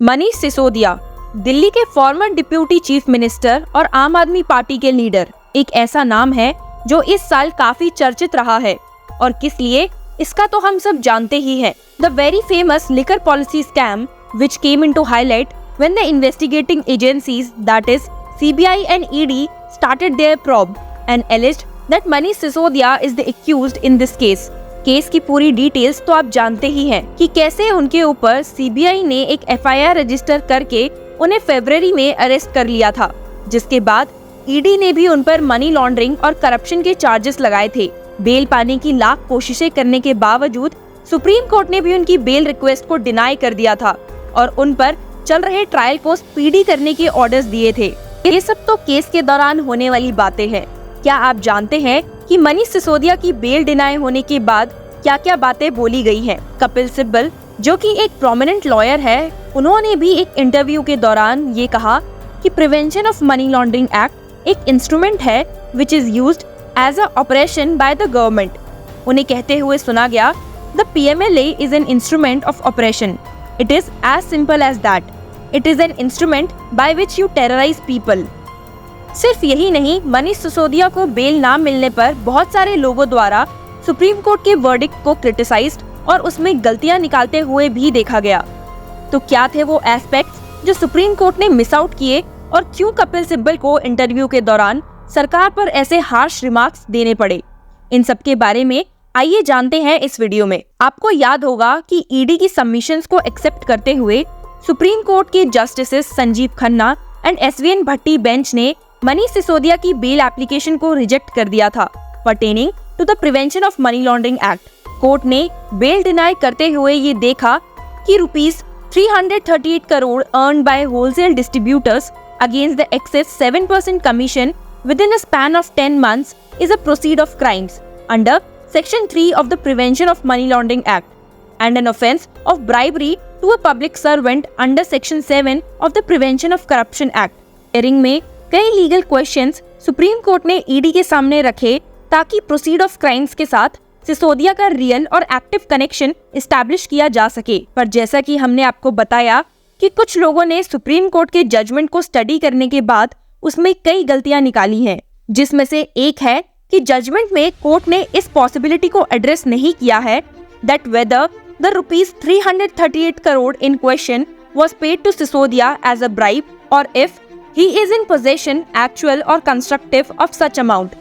मनीष सिसोदिया, दिल्ली के farmer deputy chief minister और आम आदमी पार्टी के लीडर, एक ऐसा नाम है जो इस साल काफी चर्चित रहा है। और किस लिए, इसका तो हम सब जानते ही हैं। The very famous liquor policy scam which came into highlight when the investigating agencies, that is CBI and ED, started their probe and alleged that Manish Sisodia is the accused in this case. Case की पूरी details तो आप जानते ही हैं कि कैसे उनके ऊपर सीबीआई ने एक एफआईआर रजिस्टर करके उन्हें फरवरी में अरेस्ट कर लिया था, जिसके बाद ईडी ने भी उन पर मनी लॉन्ड्रिंग और करप्शन के चार्जेस लगाए थे। बेल पाने की लाख कोशिशें करने के बावजूद सुप्रीम कोर्ट ने भी उनकी बेल रिक्वेस्ट को डिनाई कर दिया था और उन पर चल रहे ट्रायल को स्पीडी करने के ऑर्डर्स दिए थे। ये सब तो केस के दौरान होने वाली बातें हैं। क्या आप जानते हैं कि मनीष सिसोदिया की बेल डिनाई होने के बाद क्या क्या बातें बोली गई हैं? कपिल सिब्बल, जो कि एक प्रोमिनेंट लॉयर है, उन्होंने भी एक इंटरव्यू के दौरान ये कहा कि prevention of money laundering act एक इंस्ट्रूमेंट है which is used as a operation by the government. उन्हें कहते हुए सुना गया, the PMLA is an instrument of operation. It is as simple as that. It is an instrument by which you terrorize people. सिर्फ यही नहीं, मनीष सिसोदिया को bell ना मिलने पर बहुत सारे लोगों द्वारा सुप्रीम कोर्ट के वर्डिक्ट को क्रिटिसाइज्ड और उसमें गलतियां निकालते हुए भी देखा गया। तो क्या थे वो एस्पेक्ट्स जो सुप्रीम कोर्ट ने मिस आउट किए और क्यों कपिल सिब्बल को इंटरव्यू के दौरान सरकार पर ऐसे हार्श रिमार्क्स देने पड़े? इन सब के बारे में आइए जानते हैं इस वीडियो में। आपको याद होगा कि ईडी की सबमिशंस को एक्सेप्ट करते हुए सुप्रीम कोर्ट के justices Sanjeev Khanna and SVN Bhatti bench ने मनीष सिसोदिया की बेल एप्लीकेशन को रिजेक्ट कर दिया था pertaining to the prevention of money laundering act. Court ने बेल डिनाई करते हुए ये देखा कि ₹338 crore earned by wholesale distributors against the excess 7% commission within a span of 10 months is a proceed of crimes under Section 3 of the Prevention of Money Laundering Act and an offence of bribery to a public servant under Section 7 of the Prevention of Corruption Act. Hearing में कई legal questions supreme court ने ED के सामने रखे ताकि proceed of crimes के साथ सिसोदिया का रियल और एक्टिव कनेक्शन एस्टैब्लिश किया जा सके। पर जैसा कि हमने आपको बताया कि कुछ लोगों ने सुप्रीम कोर्ट के जजमेंट को स्टडी करने के बाद उसमें कई गलतियां निकाली हैं, जिसमें से एक है कि जजमेंट में कोर्ट ने इस पॉसिबिलिटी को एड्रेस नहीं किया है that whether the ₹338 crore in question was paid to Sisodia as a bribe or if he is in possession actual or constructive of such amount.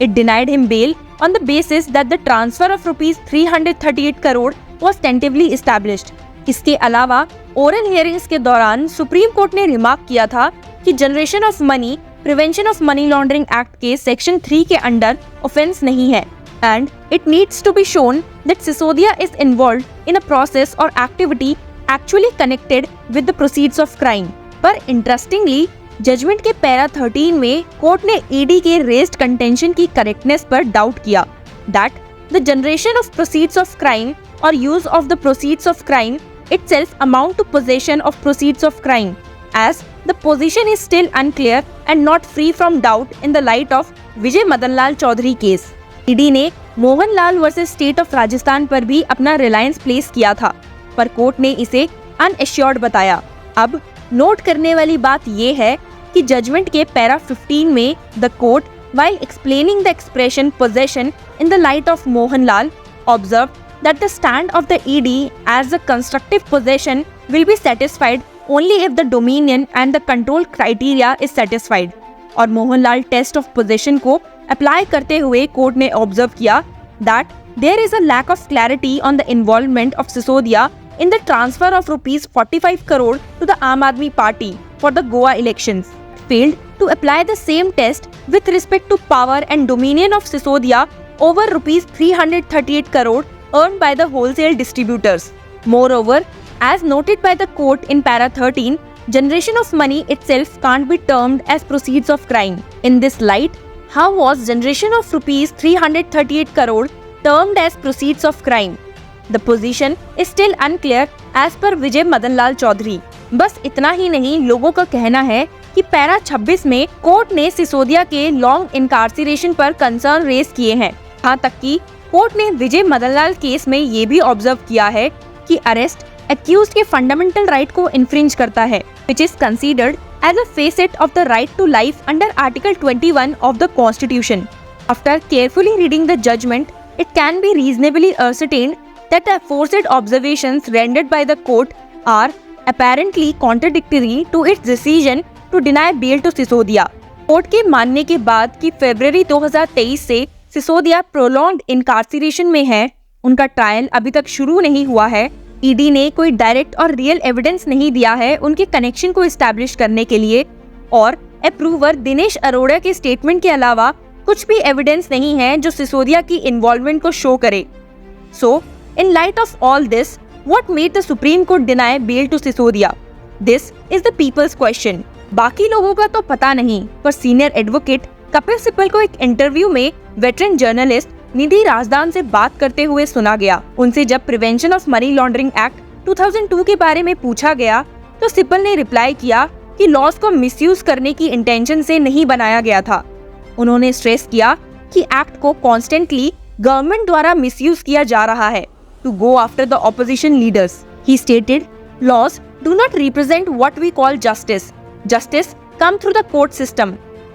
It denied him bail on the basis that the transfer of ₹338 crore was tentatively established. इसके अलावा oral hearings के दौरान supreme court ने remark किया था कि generation of money prevention of money laundering act के section 3 के अंडर ऑफेंस नहीं है and it needs to be shown that Sisodia is involved in a process or activity actually connected with the proceeds of crime. पर interestingly judgement के para 13 में court ने ED के raised contention की correctness पर doubt किया that the generation of proceeds of crime or use of the proceeds of crime itself amount to possession of proceeds of crime as the position is still unclear and not free from doubt in the light of Vijay Madan Lal Chaudhary case. ED ने Mohan Lal versus state of Rajasthan पर भी अपना Reliance place किया था, पर court ने इसे अनएश्योर्ड बताया। अब नोट करने वाली बात ये है कि जजमेंट के पैरा 15 में the court while explaining the expression possession in the light of Mohan Lal observed that the stand of the ED as a constructive possession will be satisfied only if the dominion and the control criteria is satisfied। और Mohanlal test of possession को apply करते हुए court ने observe किया that there is a lack of clarity on the involvement of Sisodia in the transfer of ₹45 crore to the Aam Aadmi Party for the Goa elections, failed to apply the same test with respect to power and dominion of Sisodia over ₹338 crore earned by the wholesale distributors. Moreover, as noted by the court in para 13, generation of money itself can't be termed as proceeds of crime. In this light, how was generation of ₹338 crore termed as proceeds of crime? The position is still unclear as per विजय मदन लाल चौधरी। बस इतना ही नहीं, लोगों का कहना है कि para 26 में court ने सिसोदिया के लॉन्ग इनकार्सिरेशन पर कंसर्न रेज किए हैं। यहाँ तक कि कोर्ट ने विजय मदन लाल केस में ये भी ऑब्जर्व किया है कि अरेस्ट एक्यूज्ड के फंडामेंटल राइट को इन्फ्रिंज करता है, which is considered as a facet of the right to life under Article 21 of the Constitution. After carefully reading the judgment, it can be reasonably ascertained that the aforesaid observations rendered by the court are apparently contradictory to its decision to deny bail to Sisodia. Court के मानने के बाद कि फरवरी 2023 से Sisodia prolonged इनकार्सिरेशन में है, उनका trial अभी तक शुरू नहीं हुआ है, ईडी ने कोई डायरेक्ट और रियल एविडेंस नहीं दिया है उनके कनेक्शन को एस्टैब्लिश करने के लिए, और अप्रूवर दिनेश अरोड़ा के स्टेटमेंट के अलावा कुछ भी एविडेंस नहीं है जो सिसोदिया की इन्वॉल्वमेंट को शो करे। So in light of all this, what made the Supreme Court deny bail to Sisodia? This is the people's question. बाकी लोगों का तो पता नहीं, पर सीनियर एडवोकेट कपिल सिब्बल को एक इंटरव्यू में वेटरन जर्नलिस्ट निधि राजदान से बात करते हुए सुना गया। उनसे जब prevention of money laundering act 2002 के बारे में पूछा गया तो सिब्बल ने रिप्लाई किया कि लॉज को मिसयूज करने की इंटेंशन से नहीं बनाया गया था। उन्होंने स्ट्रेस किया कि एक्ट को कॉन्स्टेंटली गवर्नमेंट द्वारा मिसयूज किया जा रहा है to go after the opposition leaders. He stated, laws do not represent what we call justice. Justice come through the court system.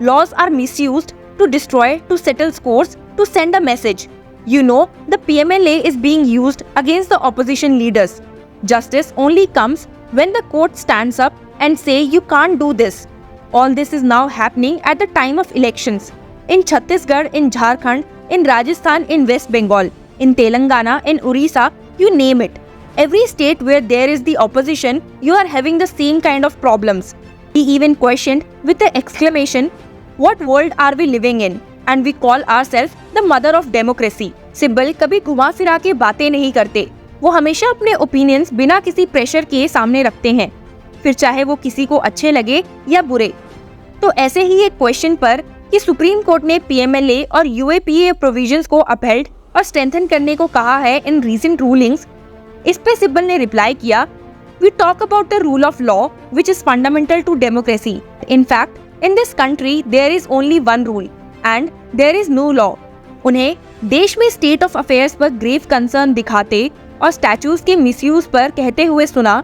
Laws are misused to destroy, to settle scores, to send a message. You know, the PMLA is being used against the opposition leaders. Justice only comes when the court stands up and say you can't do this. All this is now happening at the time of elections. In Chhattisgarh, in Jharkhand, in Rajasthan, in West Bengal, in Telangana, in Orissa, you name it. Every state where there is the opposition, you are having the same kind of problems. He even questioned with the exclamation, "What world are we living in? And we call ourselves the mother of democracy." Sibal कभी घुमा फिरा के बातें नहीं करते, वो हमेशा अपने ओपिनियंस बिना किसी प्रेशर के सामने रखते हैं, फिर चाहे वो किसी को अच्छे लगे या बुरे। तो ऐसे ही एक क्वेश्चन पर कि सुप्रीम कोर्ट ने PMLA और UAPA प्रोविजंस को अपहेल्ड और स्ट्रेंथन करने को कहा है इन रीसेंट रूलिंग्स, इस पे सिब्बल ने रिप्लाई किया, We talk about the rule of law, which is fundamental to democracy. In fact, in this country, there is only one rule, and there is no law. उन्हें देश में state of affairs पर grave concern दिखाते और statues के misuse पर कहते हुए सुना,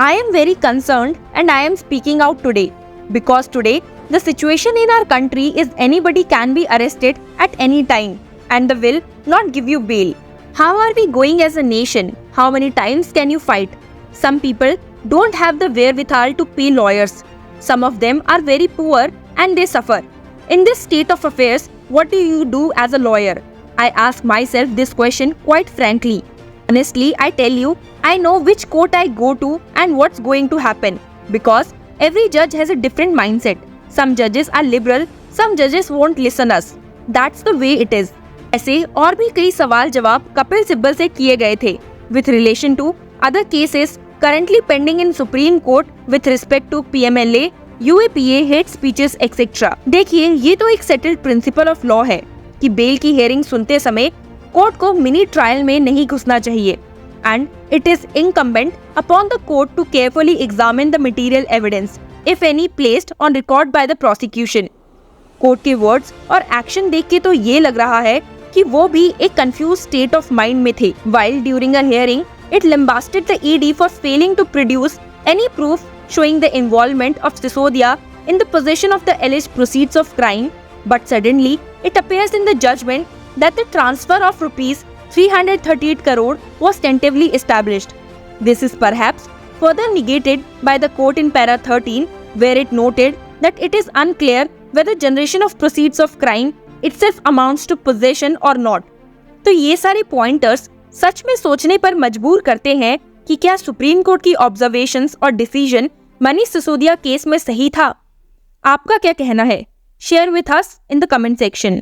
I am very concerned and I am speaking out today, because today the situation in our country is anybody can be arrested at any time, and the will not give you bail. How are we going as a nation? How many times can you fight? Some people don't have the wherewithal to pay lawyers. Some of them are very poor and they suffer. In this state of affairs, what do you do as a lawyer? I ask myself this question quite frankly. Honestly, I tell you, I know which court I go to and what's going to happen. Because every judge has a different mindset. Some judges are liberal, some judges won't listen us. That's the way it is. ऐसे और भी कई सवाल जवाब कपिल सिब्बल से किए गए थे with relation to other cases currently pending in Supreme Court with respect to PMLA, UAPA, hate speeches, etc. देखिए, ये तो एक सेटल्ड प्रिंसिपल ऑफ लॉ है कि बेल की हियरिंग सुनते समय कोर्ट को मिनी ट्रायल में नहीं घुसना चाहिए, and it is incumbent upon the court to carefully examine the material evidence, if any, placed on record by the prosecution. Court के वर्ड्स और एक्शन देख के तो ये लग रहा है कि वो भी एक कंफ्यूज स्टेट ऑफ माइंड में थे। While during a hearing, it lambasted the ED for failing to produce any proof showing the involvement of Sisodia in the possession of the alleged proceeds of crime, but suddenly it appears in the judgment that the transfer of rupees 338 crore was tentatively established. This is perhaps further negated by the court in para 13, where it noted that it is unclear whether generation of proceeds of crime itself amounts to possession or not. तो ये सारे pointers सच में सोचने पर मजबूर करते हैं कि क्या सुप्रीम कोर्ट की ऑब्जर्वेशंस और डिसीजन मनीष सिसोदिया केस में सही था? आपका क्या कहना है? Share with us in the comment section.